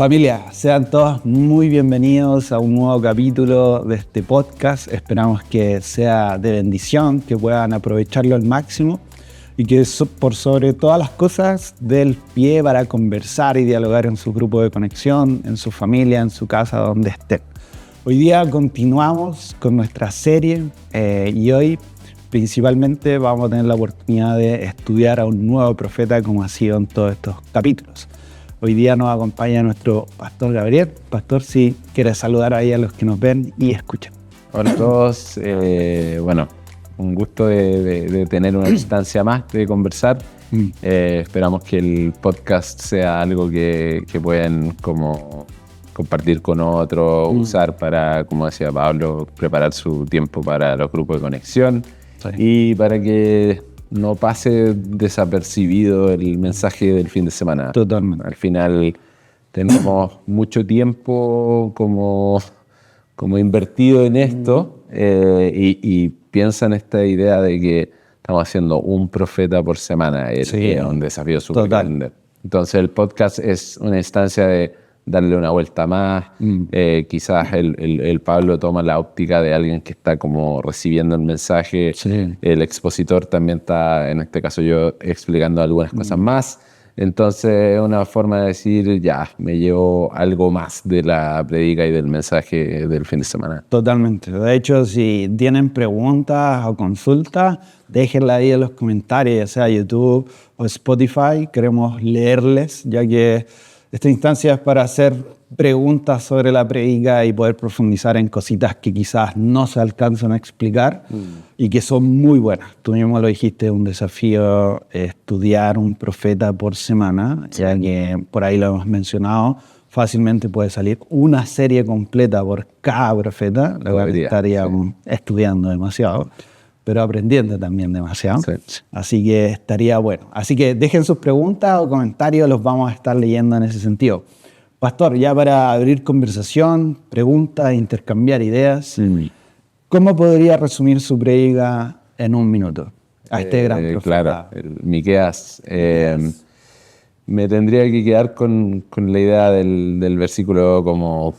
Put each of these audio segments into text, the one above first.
Familia, sean todos muy bienvenidos a un nuevo capítulo de este podcast. Esperamos que sea de bendición, que puedan aprovecharlo al máximo y que por sobre todas las cosas dé el pie para conversar y dialogar en su grupo de conexión, en su familia, en su casa, donde estén. Hoy día continuamos con nuestra serie y hoy principalmente vamos a tener la oportunidad de estudiar a un nuevo profeta como ha sido en todos estos capítulos. Hoy día nos acompaña nuestro pastor Gabriel. Pastor, si quieres saludar ahí a los que nos ven y escuchan. Hola a todos. Un gusto de tener una instancia más de conversar. Esperamos que el podcast sea algo que puedan como compartir con otros, usar para, como decía Pablo, preparar su tiempo para los grupos de conexión. Sí. Y para que no pase desapercibido el mensaje del fin de semana. Totalmente. Al final tenemos mucho tiempo como invertido en esto y piensa en esta idea de que estamos haciendo un profeta por semana. Es un desafío súper grande. Entonces el podcast es una instancia de darle una vuelta más. Quizás el Pablo toma la óptica de alguien que está como recibiendo el mensaje. Sí. El expositor también está, en este caso yo, explicando algunas cosas más. Entonces es una forma de decir, ya, me llevo algo más de la predica y del mensaje del fin de semana. Totalmente. De hecho, si tienen preguntas o consultas, déjenla ahí en los comentarios, ya sea YouTube o Spotify. Queremos leerles, ya que esta instancia es para hacer preguntas sobre la predica y poder profundizar en cositas que quizás no se alcanzan a explicar y que son muy buenas. Tú mismo lo dijiste, un desafío estudiar un profeta por semana, ya que por ahí lo hemos mencionado, fácilmente puede salir una serie completa por cada profeta, lo cual estaríamos estudiando demasiado, pero aprendiendo también demasiado. Sí. Así que estaría bueno. Así que dejen sus preguntas o comentarios, los vamos a estar leyendo en ese sentido. Pastor, ya para abrir conversación, preguntas, intercambiar ideas, ¿cómo podría resumir su predica en un minuto a este gran profeta? Claro, Miqueas. Me tendría que quedar con la idea del versículo como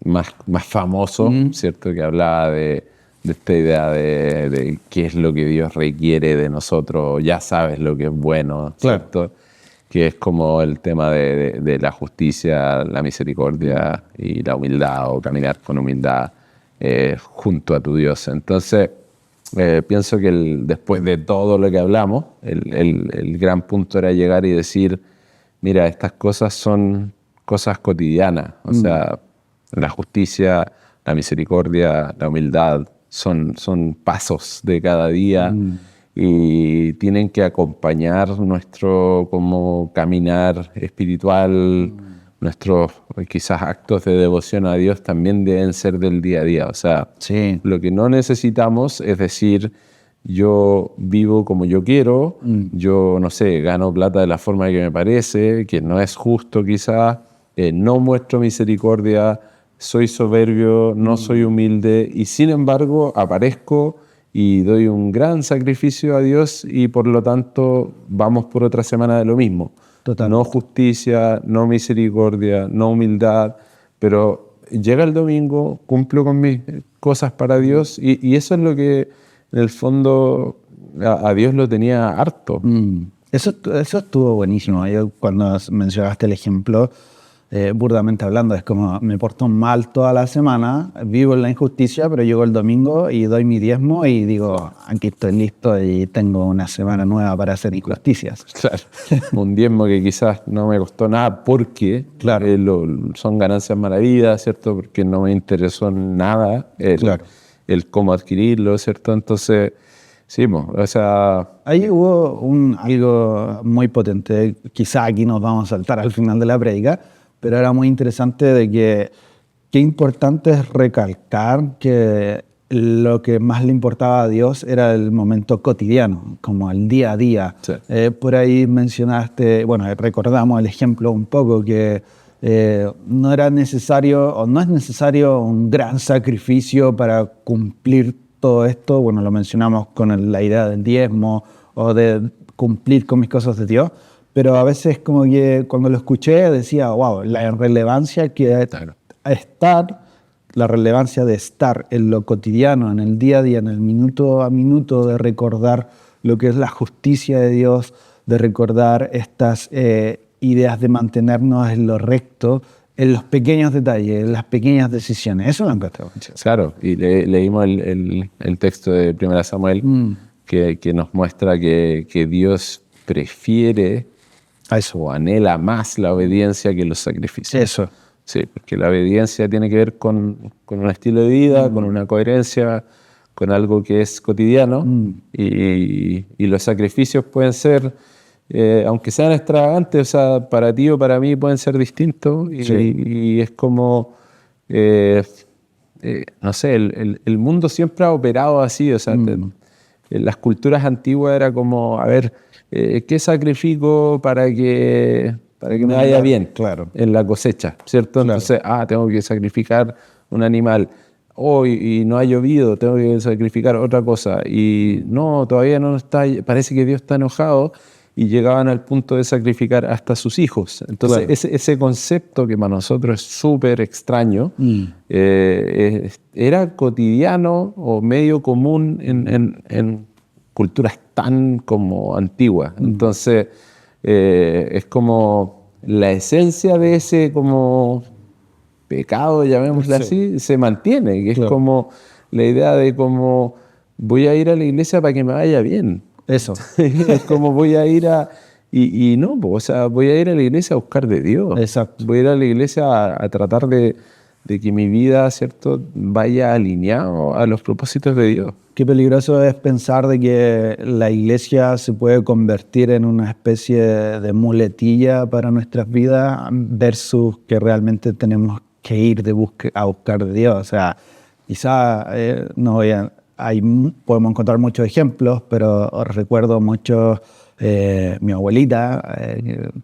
más famoso, ¿cierto? Que hablaba de esta idea de qué es lo que Dios requiere de nosotros, ya sabes lo que es bueno, ¿cierto? Claro. Que es como el tema de la justicia, la misericordia y la humildad, o caminar con humildad junto a tu Dios. Entonces, pienso que después de todo lo que hablamos, el gran punto era llegar y decir, mira, estas cosas son cosas cotidianas, o sea, la justicia, la misericordia, la humildad, son pasos de cada día y tienen que acompañar nuestro como caminar espiritual, nuestros quizás actos de devoción a Dios también deben ser del día a día. O sea, lo que no necesitamos es decir, yo vivo como yo quiero, yo, no sé, gano plata de la forma que me parece, que no es justo quizás, no muestro misericordia, soy soberbio, no soy humilde y sin embargo aparezco y doy un gran sacrificio a Dios y por lo tanto vamos por otra semana de lo mismo. Total. No justicia, no misericordia, no humildad, pero llega el domingo, cumplo con mis cosas para Dios y eso es lo que en el fondo a Dios lo tenía harto. Eso estuvo buenísimo. Yo, cuando mencionaste el ejemplo, burdamente hablando, es como me porto mal toda la semana, vivo en la injusticia, pero llego el domingo y doy mi diezmo y digo, aquí estoy listo y tengo una semana nueva para hacer injusticias. Claro, un diezmo que quizás no me costó nada porque son ganancias malavidas, ¿cierto? Porque no me interesó nada el cómo adquirirlo, ¿cierto? Entonces, sí, o sea... Ahí hubo algo muy potente, quizás aquí nos vamos a saltar al final de la prédica, pero era muy interesante de que qué importante es recalcar que lo que más le importaba a Dios era el momento cotidiano, como el día a día. Sí. Por ahí mencionaste, recordamos el ejemplo un poco que no era necesario o no es necesario un gran sacrificio para cumplir todo esto. Bueno, lo mencionamos con la idea del diezmo o de cumplir con mis cosas de Dios, pero a veces como que cuando lo escuché decía, wow, la relevancia que Claro. la relevancia de estar en lo cotidiano, en el día a día, en el minuto a minuto, de recordar lo que es la justicia de Dios, de recordar estas ideas de mantenernos en lo recto, en los pequeños detalles, en las pequeñas decisiones. Eso lo encontré mucho. Claro, y leímos el texto de 1 Samuel que nos muestra que Dios prefiere o anhela más la obediencia que los sacrificios. Eso. Sí, porque la obediencia tiene que ver con un estilo de vida, con una coherencia, con algo que es cotidiano, y los sacrificios pueden ser, aunque sean extravagantes, o sea, para ti o para mí pueden ser distintos, y es como, no sé, el mundo siempre ha operado así, o sea, en las culturas antiguas era como, a ver, ¿qué sacrifico para que me vaya bien en la cosecha? ¿Cierto? Claro. Entonces, tengo que sacrificar un animal. Y no ha llovido, tengo que sacrificar otra cosa. Y no, todavía no está, parece que Dios está enojado, y llegaban al punto de sacrificar hasta sus hijos. Entonces, ese concepto que para nosotros es súper extraño, era cotidiano o medio común en culturas tan como antiguas. Entonces, es como la esencia de ese como pecado, llamémoslo así, se mantiene, que es como la idea de como voy a ir a la iglesia para que me vaya bien. Eso. Es como voy a ir a... Y no, o sea, voy a ir a la iglesia a buscar de Dios. Exacto. Voy a ir a la iglesia a tratar de que mi vida, ¿cierto?, vaya alineado a los propósitos de Dios. Qué peligroso es pensar de que la iglesia se puede convertir en una especie de muletilla para nuestras vidas versus que realmente tenemos que ir a buscar de Dios. O sea, quizá no voy a, podemos encontrar muchos ejemplos, pero recuerdo mucho mi abuelita,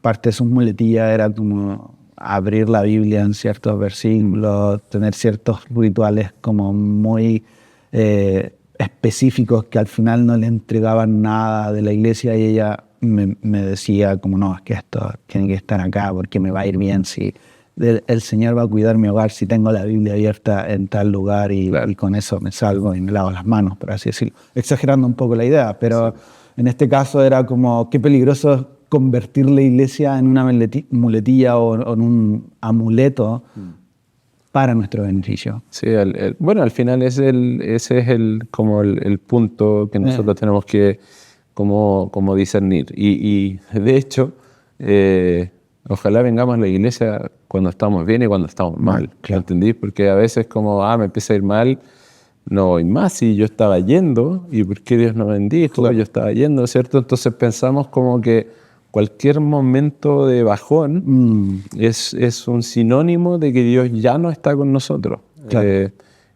parte de sus muletillas era como abrir la Biblia en ciertos versículos, tener ciertos rituales como muy específicos que al final no le entregaban nada de la iglesia, y ella me decía como, no, es que esto tiene que estar acá porque me va a ir bien si el Señor va a cuidar mi hogar si tengo la Biblia abierta en tal lugar, y con eso me salgo y me lavo las manos, por así decirlo. Exagerando un poco la idea, pero en este caso era como, qué peligroso es convertir la iglesia en una muletilla o en un amuleto para nuestro beneficio. Sí, bueno, al final ese es como el punto que nosotros tenemos que como discernir. Y de hecho, ojalá vengamos a la iglesia cuando estamos bien y cuando estamos mal. Claro. ¿Entendí? Porque a veces como, me empieza a ir mal, no voy más, si yo estaba yendo, ¿y por qué Dios no bendijo? Claro. Yo estaba yendo, ¿cierto? Entonces pensamos como que cualquier momento de bajón es un sinónimo de que Dios ya no está con nosotros. Claro.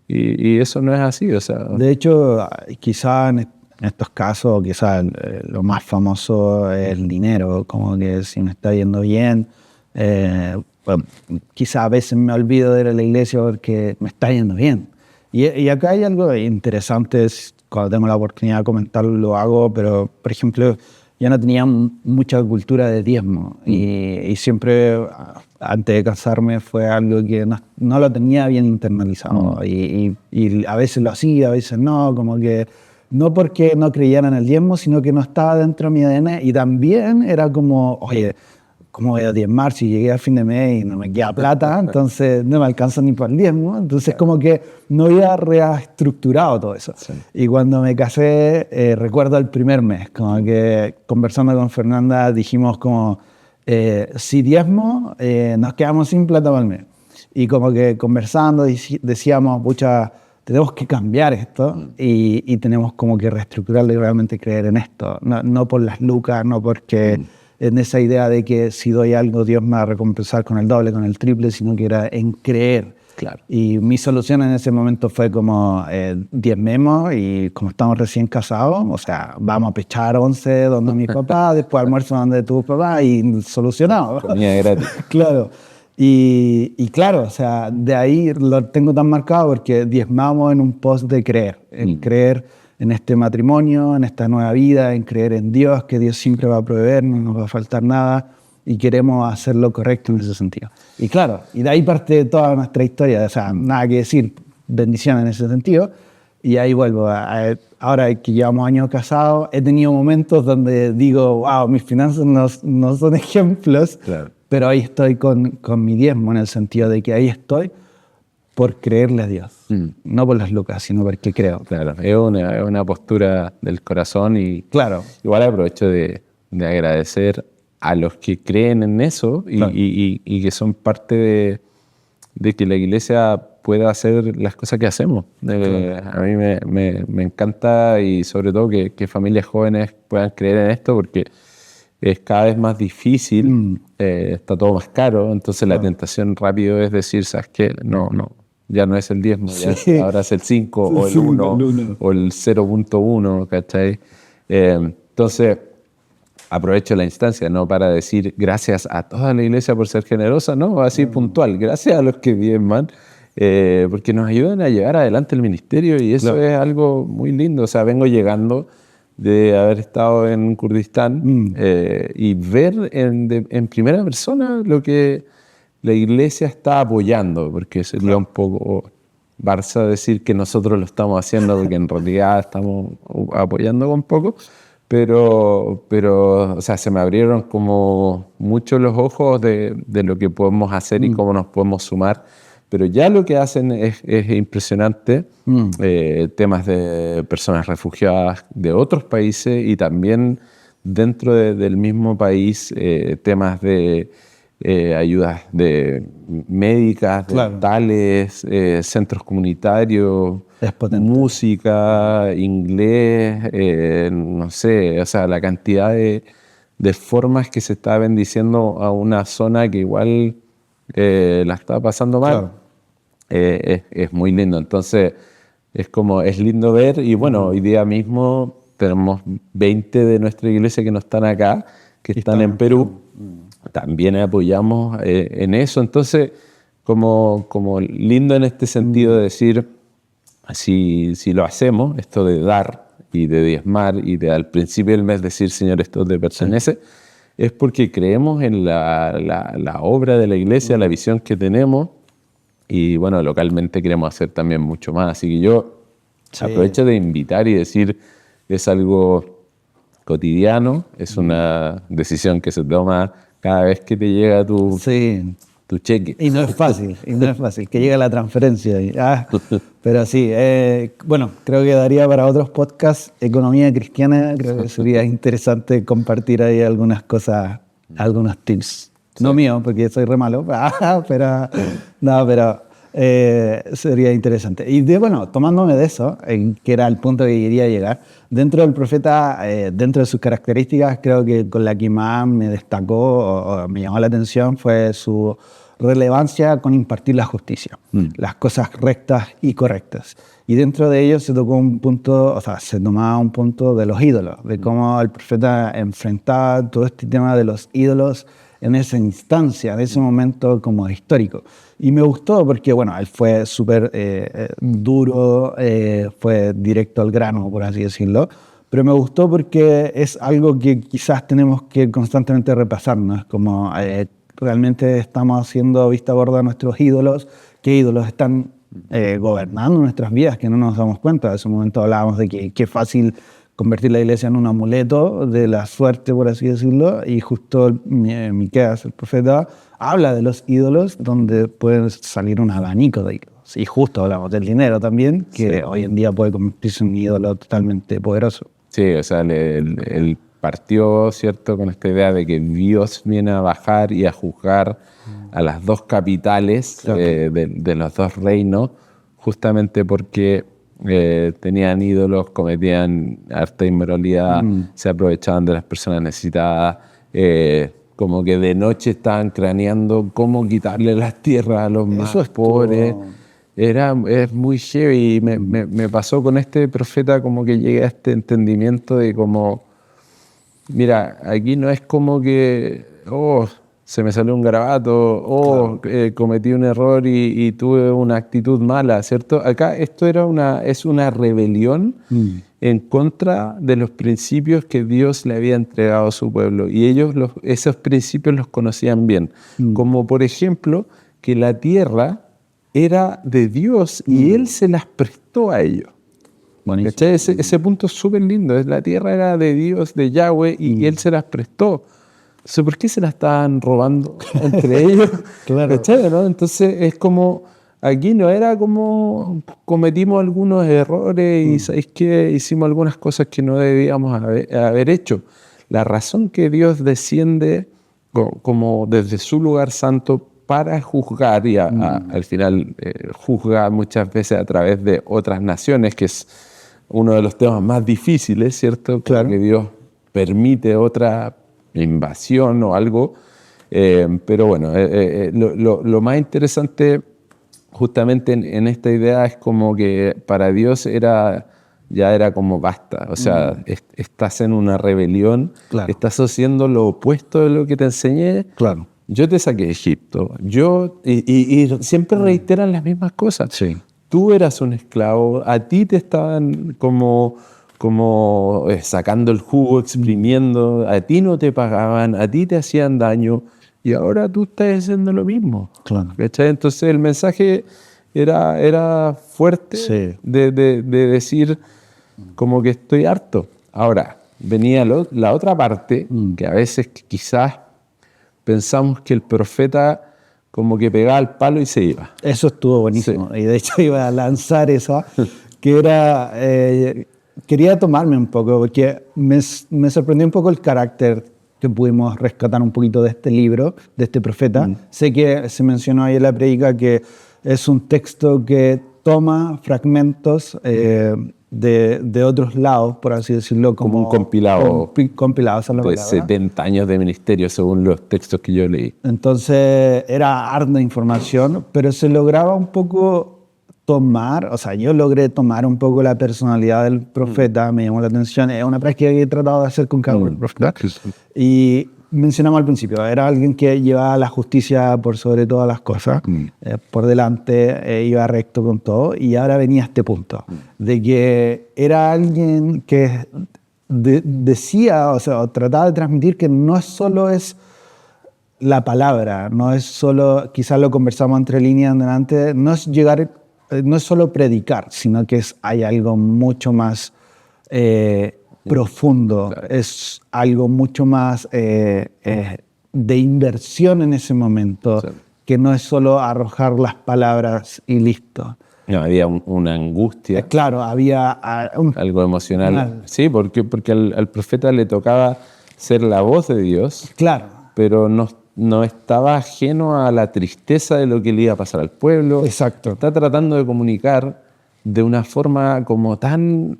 Y eso no es así, o sea... De hecho, quizá en estos casos, quizá lo más famoso es el dinero, como que si me está yendo bien, bueno, quizá a veces me olvido de ir a la iglesia porque me está yendo bien. Y acá hay algo interesante, cuando tengo la oportunidad de comentarlo lo hago, pero por ejemplo, yo no tenía mucha cultura de diezmo, y siempre antes de casarme fue algo que no lo tenía bien internalizado, y a veces lo hacía, a veces no, como que no porque no creyera en el diezmo, sino que no estaba dentro de mi ADN, y también era como, oye, ¿cómo voy a diezmar si llegué a fin de mes y no me queda plata? Entonces no me alcanza ni para el diezmo. Entonces como que no había reestructurado todo eso. Sí. Y cuando me casé, recuerdo el primer mes, como que conversando con Fernanda dijimos como, si diezmo, nos quedamos sin plata para el mes. Y como que conversando decíamos, pucha, tenemos que cambiar esto y tenemos como que reestructurarlo y realmente creer en esto. No por las lucas, no porque... en esa idea de que si doy algo, Dios me va a recompensar con el doble, con el triple, sino que era en creer. Claro. Y mi solución en ese momento fue como diezmemos, y como estamos recién casados, o sea, vamos a pechar 11 donde mis papás, después almuerzo donde tus papás, y solucionado. Comida gratis. Claro. Y claro, o sea, de ahí lo tengo tan marcado porque diezmamos en un post de creer, en creer en este matrimonio, en esta nueva vida, en creer en Dios, que Dios siempre va a proveer, no nos va a faltar nada, y queremos hacer lo correcto en ese sentido. Y claro, y de ahí parte toda nuestra historia, o sea, nada que decir, bendición en ese sentido. Y ahí vuelvo, ahora que llevamos años casados, he tenido momentos donde digo, wow, mis finanzas no son ejemplos, Claro. pero ahí estoy con mi diezmo, en el sentido de que ahí estoy por creerle a Dios, no por las lucas, sino porque creo. Claro, es una postura del corazón y Claro. igual aprovecho de agradecer a los que creen en eso Claro. y que son parte de que la iglesia pueda hacer las cosas que hacemos. A mí me encanta y sobre todo que familias jóvenes puedan creer en esto porque es cada vez más difícil, está todo más caro, entonces la tentación rápido es decir, ¿sabes qué? No, ya no es el 10, Sí. ahora es el 5 o el Sí, 1 el 1. o el 0.1, ¿cachai? Entonces, aprovecho la instancia, no para decir gracias a toda la iglesia por ser generosa, no, así puntual, gracias a los que diezman, porque nos ayudan a llevar adelante el ministerio y eso es algo muy lindo. O sea, vengo llegando de haber estado en Kurdistán y ver en primera persona lo que la iglesia está apoyando, porque sería un poco Barça decir que nosotros lo estamos haciendo porque en realidad estamos apoyando con poco. Pero, o sea, se me abrieron como mucho los ojos de lo que podemos hacer y cómo nos podemos sumar. Pero ya lo que hacen es impresionante. Temas de personas refugiadas de otros países y también dentro del mismo país, temas de ayudas médicas, Claro. dentales, centros comunitarios, Es potente. música, inglés, no sé, o sea, la cantidad de formas que se está bendiciendo a una zona que igual la está pasando mal. Claro. Es muy lindo. Entonces, es lindo ver y bueno, hoy día mismo tenemos 20 de nuestra iglesia que no están acá, que están en Perú. También apoyamos en eso. Entonces, como lindo en este sentido de decir, si lo hacemos, esto de dar y de diezmar y de al principio del mes decir, Señor, esto te pertenece, es porque creemos en la obra de la iglesia, la visión que tenemos y bueno, localmente queremos hacer también mucho más. Así que yo aprovecho de invitar y decir, es algo cotidiano, es una decisión que se toma cada vez que te llega tu cheque. Y no es fácil, que llegue la transferencia. Pero sí, bueno, creo que daría para otros podcasts. Economía cristiana, creo que sería interesante compartir ahí algunas cosas, algunos tips. No mío, porque soy re malo, pero sería interesante. Y bueno, tomándome de eso, que era el punto que quería llegar, dentro del profeta, dentro de sus características, creo que con la que más me destacó o me llamó la atención fue su relevancia con impartir la justicia, las cosas rectas y correctas. Y dentro de ello se tocó un punto, o sea, se tomaba un punto de los ídolos, de cómo el profeta enfrentaba todo este tema de los ídolos en esa instancia, en ese momento como histórico. Y me gustó porque, bueno, él fue súper duro, fue directo al grano, por así decirlo, pero me gustó porque es algo que quizás tenemos que constantemente repasarnos, como realmente estamos haciendo vista gorda a nuestros ídolos, qué ídolos están gobernando nuestras vidas, que no nos damos cuenta. En ese momento hablábamos de que qué fácil convertir la iglesia en un amuleto de la suerte, por así decirlo, y justo Miqueas, el profeta, habla de los ídolos donde puede salir un abanico de ídolos. Y justo hablamos del dinero también, que hoy en día puede convertirse en un ídolo totalmente poderoso. Sí, o sea, él partió, ¿cierto?, con esta idea de que Dios viene a bajar y a juzgar a las dos capitales de los dos reinos, justamente porque tenían ídolos, cometían harta inmoralidad, se aprovechaban de las personas necesitadas, como que de noche estaban craneando cómo quitarle las tierras a los más pobres. Es muy heavy y me pasó con este profeta como que llegué a este entendimiento de como, mira, aquí no es como que, se me salió un garabato, cometí un error y tuve una actitud mala, ¿cierto? Acá esto es una rebelión en contra de los principios que Dios le había entregado a su pueblo. Y ellos esos principios los conocían bien. Como por ejemplo, que la tierra era de Dios y Él se las prestó a ellos. ¿Cachai? Ese punto es súper lindo. La tierra era de Dios, de Yahweh, y Él se las prestó. Entonces, ¿por qué se la estaban robando entre ellos? Claro. ¿Cachai, no? Entonces es como, aquí no era como cometimos algunos errores y ¿sabéis qué? Hicimos algunas cosas que no debíamos haber hecho. La razón que Dios desciende como desde su lugar santo para juzgar y al final juzga muchas veces a través de otras naciones, que es uno de los temas más difíciles, ¿cierto? Claro. Que Dios permite otra invasión o algo, pero bueno, lo más interesante justamente en esta idea es como que para Dios ya era como basta, o sea, estás en una rebelión, Claro. estás haciendo lo opuesto de lo que te enseñé. Claro. Yo te saqué de Egipto, y siempre reiteran las mismas cosas. Sí. Tú eras un esclavo, a ti te estaban como sacando el jugo, exprimiendo, a ti no te pagaban, a ti te hacían daño y ahora tú estás haciendo lo mismo. Claro. ¿Cachai? Entonces el mensaje era fuerte, Sí. de decir como que estoy harto. Ahora, venía la otra parte, que a veces quizás pensamos que el profeta como que pegaba el palo y se iba. Eso estuvo buenísimo. Sí. Y de hecho iba a lanzar eso, que era... quería tomarme un poco, porque me sorprendió un poco el carácter que pudimos rescatar un poquito de este libro, de este profeta. Sé que se mencionó ahí en la predica que es un texto que toma fragmentos de otros lados, por así decirlo. Como un compilado. Compilado, esa es la de palabra. 70 años de ministerio, según los textos que yo leí. Entonces era harta información, pero se lograba un poco tomar, o sea, yo logré tomar un poco la personalidad del profeta, me llamó la atención, es una práctica que he tratado de hacer con cada profeta. Y mencionamos al principio, era alguien que llevaba la justicia por sobre todas las cosas, por delante, iba recto con todo, y ahora venía a este punto, de que era alguien que decía, o sea, trataba de transmitir que no solo es la palabra, no es solo, quizás lo conversamos entre líneas delante, no es solo predicar, sino que hay algo mucho más profundo, claro. Es algo mucho más de inversión en ese momento, sí. Que no es solo arrojar las palabras y listo. No, había una angustia. Claro, había algo emocional. Sí, porque al profeta le tocaba ser la voz de Dios, claro. Pero no estaba ajeno a la tristeza de lo que le iba a pasar al pueblo. Exacto. Está tratando de comunicar de una forma como tan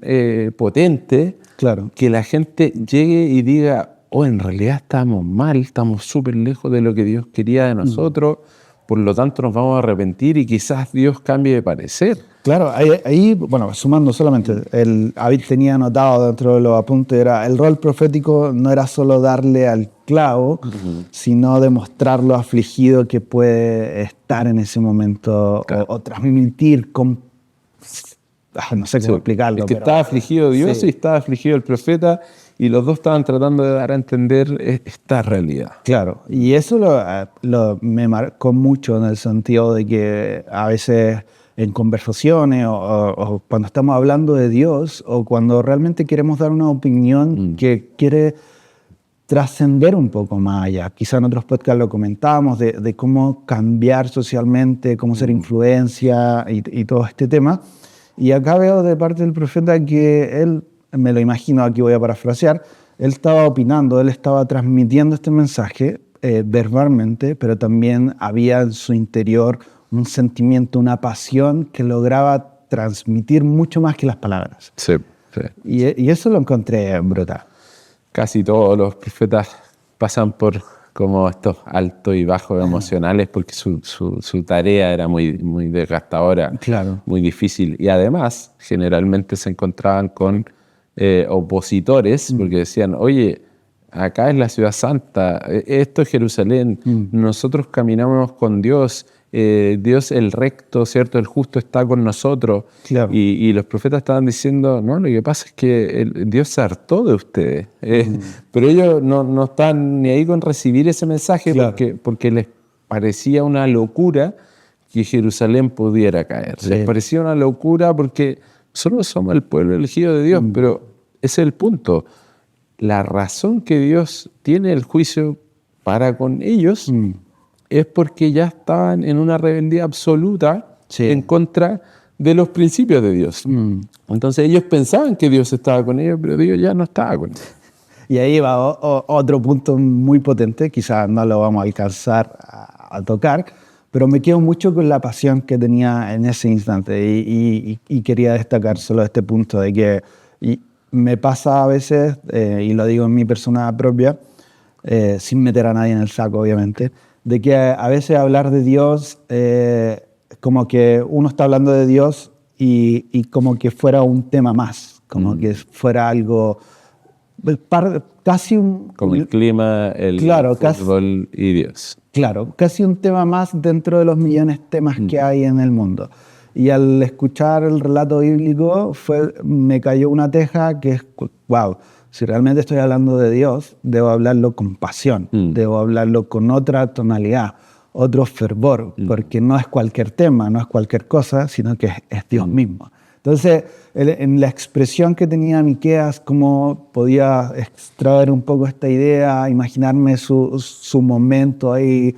potente, claro. Que la gente llegue y diga, en realidad estamos mal, estamos súper lejos de lo que Dios quería de nosotros, por lo tanto nos vamos a arrepentir y quizás Dios cambie de parecer. Claro, ahí bueno, sumando solamente, David tenía anotado dentro de los apuntes, era el rol profético no era solo darle al clavo, sino demostrar lo afligido que puede estar en ese momento, claro. o transmitir con... no sé cómo explicarlo. Es que estaba afligido Dios, sí. Y estaba afligido el profeta, y los dos estaban tratando de dar a entender esta realidad. Claro, y eso me marcó mucho en el sentido de que a veces en conversaciones o cuando estamos hablando de Dios o cuando realmente queremos dar una opinión que quiere trascender un poco más allá. Quizá en otros podcasts lo comentábamos de cómo cambiar socialmente, cómo ser influencia y todo este tema. Y acá veo de parte del profeta que él, me lo imagino, aquí voy a parafrasear, él estaba opinando, él estaba transmitiendo este mensaje verbalmente, pero también había en su interior un sentimiento, una pasión que lograba transmitir mucho más que las palabras. Sí, sí. Y eso lo encontré brutal. Casi todos los profetas pasan por como estos altos y bajos emocionales porque su tarea era muy, muy desgastadora, claro. Muy difícil. Y además, generalmente se encontraban con opositores porque decían, oye, acá es la ciudad santa, esto es Jerusalén, nosotros caminamos con Dios, Dios el recto, ¿cierto? El justo está con nosotros. Claro. Y los profetas estaban diciendo, no, lo que pasa es que Dios se hartó de ustedes. Pero ellos no están ni ahí con recibir ese mensaje, Claro. porque les parecía una locura que Jerusalén pudiera caer. Sí. Les parecía una locura porque nosotros somos el pueblo elegido de Dios, pero ese es el punto. La razón que Dios tiene el juicio para con ellos es porque ya estaban en una rebeldía absoluta en contra de los principios de Dios. Entonces ellos pensaban que Dios estaba con ellos, pero Dios ya no estaba con ellos. Y ahí va otro punto muy potente, quizás no lo vamos a alcanzar a tocar, pero me quedo mucho con la pasión que tenía en ese instante y quería destacar solo este punto de que me pasa a veces, y lo digo en mi persona propia, sin meter a nadie en el saco obviamente, de que a veces hablar de Dios, como que uno está hablando de Dios y como que fuera un tema más, como que fuera algo, casi un... Como el clima, el fútbol y Dios. Claro, casi un tema más dentro de los millones de temas que hay en el mundo. Y al escuchar el relato bíblico me cayó una teja que es, wow, si realmente estoy hablando de Dios, debo hablarlo con pasión, debo hablarlo con otra tonalidad, otro fervor, porque no es cualquier tema, no es cualquier cosa, sino que es Dios mismo. Entonces, en la expresión que tenía Miqueas, cómo podía extraer un poco esta idea, imaginarme su momento ahí,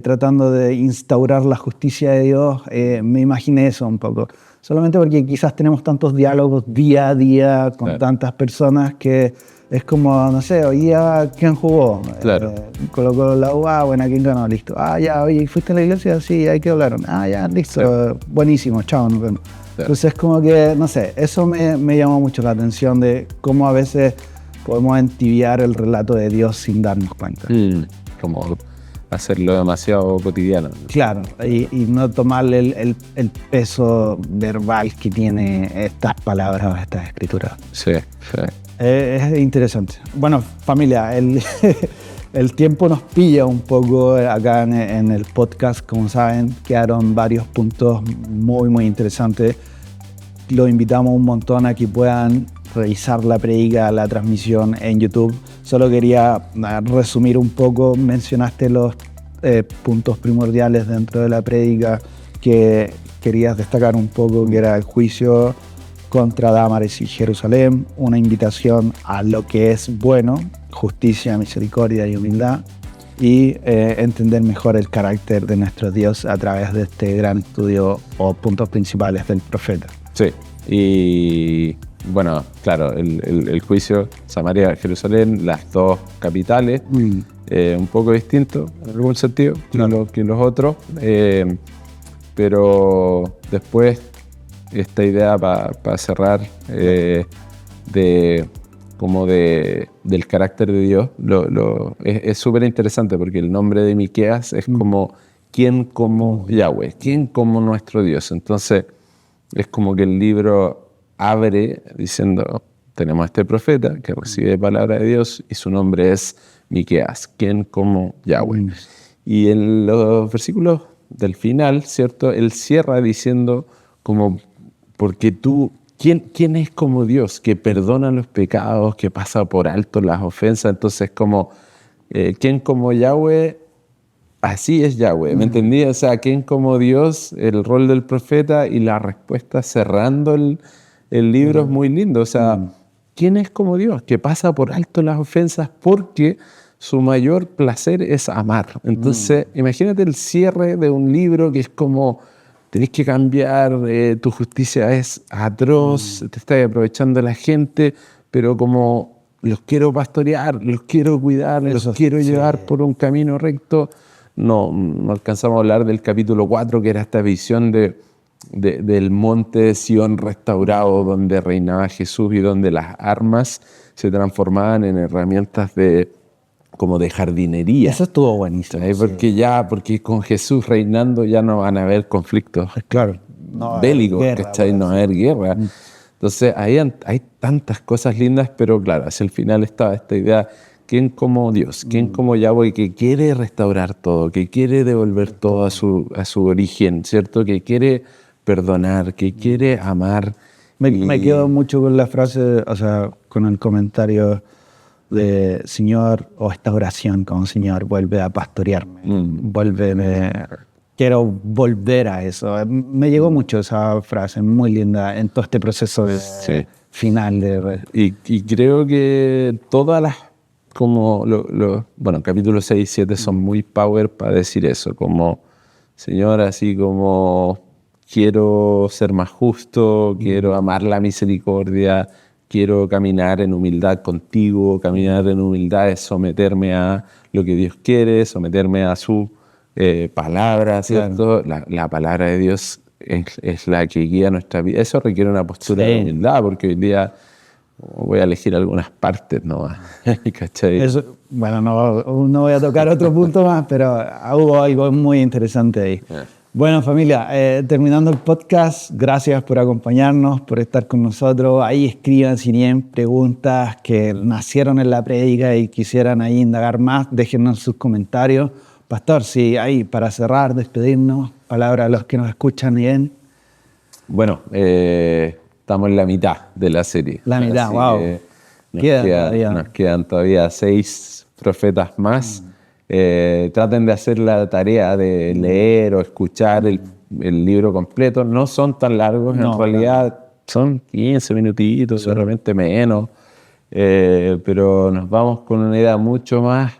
tratando de instaurar la justicia de Dios, me imaginé eso un poco. Solamente porque quizás tenemos tantos diálogos día a día con tantas personas que es como, no sé, hoy día, ¿quién jugó? Claro. Colocó la U, bueno, ¿quién ganó? Listo. Ya, oye, ¿fuiste a la iglesia? Sí, ahí que hablaron. Ya, listo, buenísimo, chao, nos vemos. Entonces, como que, no sé, eso me llamó mucho la atención de cómo a veces podemos entibiar el relato de Dios sin darnos cuenta. Como hacerlo demasiado cotidiano. Claro, y no tomarle el peso verbal que tiene estas palabras o estas escrituras. Sí. Es interesante. Bueno, familia, el tiempo nos pilla un poco acá en el podcast. Como saben, quedaron varios puntos muy, muy interesantes. Los invitamos un montón a que puedan revisar la prédica, la transmisión en YouTube. Solo quería resumir un poco. Mencionaste los puntos primordiales dentro de la prédica que querías destacar un poco, que era el juicio contra Dámaris y Jerusalén, una invitación a lo que es bueno, justicia, misericordia y humildad, y entender mejor el carácter de nuestro Dios a través de este gran estudio o puntos principales del profeta. Sí, y bueno, claro, el juicio, Samaria, Jerusalén, las dos capitales, un poco distinto en algún sentido que los otros, pero después esta idea para cerrar del carácter de Dios es súper interesante porque el nombre de Miqueas es como ¿quién como Yahweh? ¿Quién como nuestro Dios? Entonces es como que el libro abre diciendo tenemos a este profeta que recibe palabra de Dios y su nombre es Miqueas, ¿quién como Yahweh? Y en los versículos del final, ¿cierto? Él cierra diciendo como porque tú, ¿quién es como Dios que perdona los pecados, que pasa por alto las ofensas? Entonces como ¿quién como Yahweh? Así es Yahweh, ¿me entendí? O sea, ¿quién como Dios? El rol del profeta y la respuesta cerrando el libro es muy lindo. O sea, ¿quién es como Dios? Que pasa por alto las ofensas porque su mayor placer es amar. Entonces, imagínate el cierre de un libro que es como, tenés que cambiar, tu justicia es atroz, te estás aprovechando de la gente, pero como los quiero pastorear, los quiero cuidar, los quiero llevar por un camino recto. No alcanzamos a hablar del capítulo 4, que era esta visión del monte de Sión restaurado, donde reinaba Jesús y donde las armas se transformaban en herramientas como de jardinería. Eso estuvo buenísimo. Porque con Jesús reinando ya no van a haber conflictos bélicos, ¿cachai? No va a haber guerra. Entonces hay tantas cosas lindas, pero claro, hacia el final estaba esta idea ¿Quién como Dios? ¿Quién como Yahweh que quiere restaurar todo, que quiere devolver todo a su origen, ¿cierto? Que quiere perdonar, que quiere amar. Me quedo mucho con la frase, o sea, con el comentario de Señor, o esta oración como Señor, vuelve a pastorearme, quiero volver a eso. Me llegó mucho esa frase, muy linda, en todo este proceso final de... Y creo que todas las, como bueno, capítulos 6 y 7 son muy power para decir eso, como Señor, así como quiero ser más justo, quiero amar la misericordia, quiero caminar en humildad contigo. Caminar en humildad es someterme a lo que Dios quiere, someterme a su palabra, ¿cierto? Claro. La palabra de Dios es la que guía nuestra vida. Eso requiere una postura de humildad, porque hoy día voy a elegir algunas partes nomás. ¿Cachai? Eso, bueno, no voy a tocar otro punto más, pero hubo algo muy interesante ahí. Bueno, familia, terminando el podcast, gracias por acompañarnos, por estar con nosotros. Ahí escriban si tienen preguntas que nacieron en la prédica y quisieran ahí indagar más, déjennos sus comentarios. Pastor, sí, ahí para cerrar, despedirnos, palabra a los que nos escuchan bien. Bueno, estamos en la mitad de la serie. La mitad, así wow. Nos quedan todavía 6 profetas más. Traten de hacer la tarea de leer o escuchar el libro completo. No son tan largos, en realidad son 15 minutitos, de repente menos. Pero nos vamos con una idea mucho más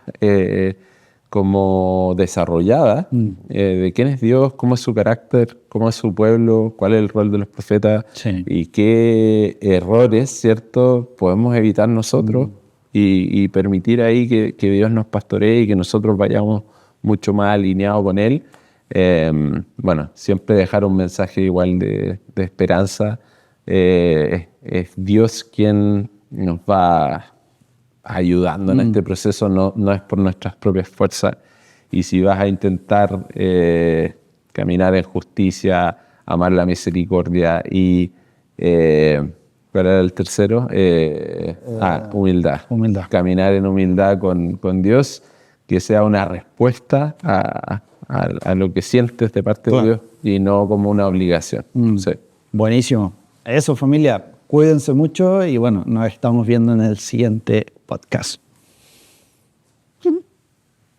como desarrollada de quién es Dios, cómo es su carácter, cómo es su pueblo, cuál es el rol de los profetas y qué errores, ¿cierto?, podemos evitar nosotros y permitir ahí que Dios nos pastoree y que nosotros vayamos mucho más alineados con Él. Bueno, siempre dejar un mensaje igual de esperanza. Es Dios quien nos va ayudando en este proceso, no es por nuestras propias fuerzas. Y si vas a intentar caminar en justicia, amar la misericordia y ¿cuál era el tercero? Humildad. Caminar en humildad con Dios, que sea una respuesta a lo que sientes de parte de Dios y no como una obligación. Sí. Buenísimo. Eso, familia, cuídense mucho y bueno, nos estamos viendo en el siguiente podcast.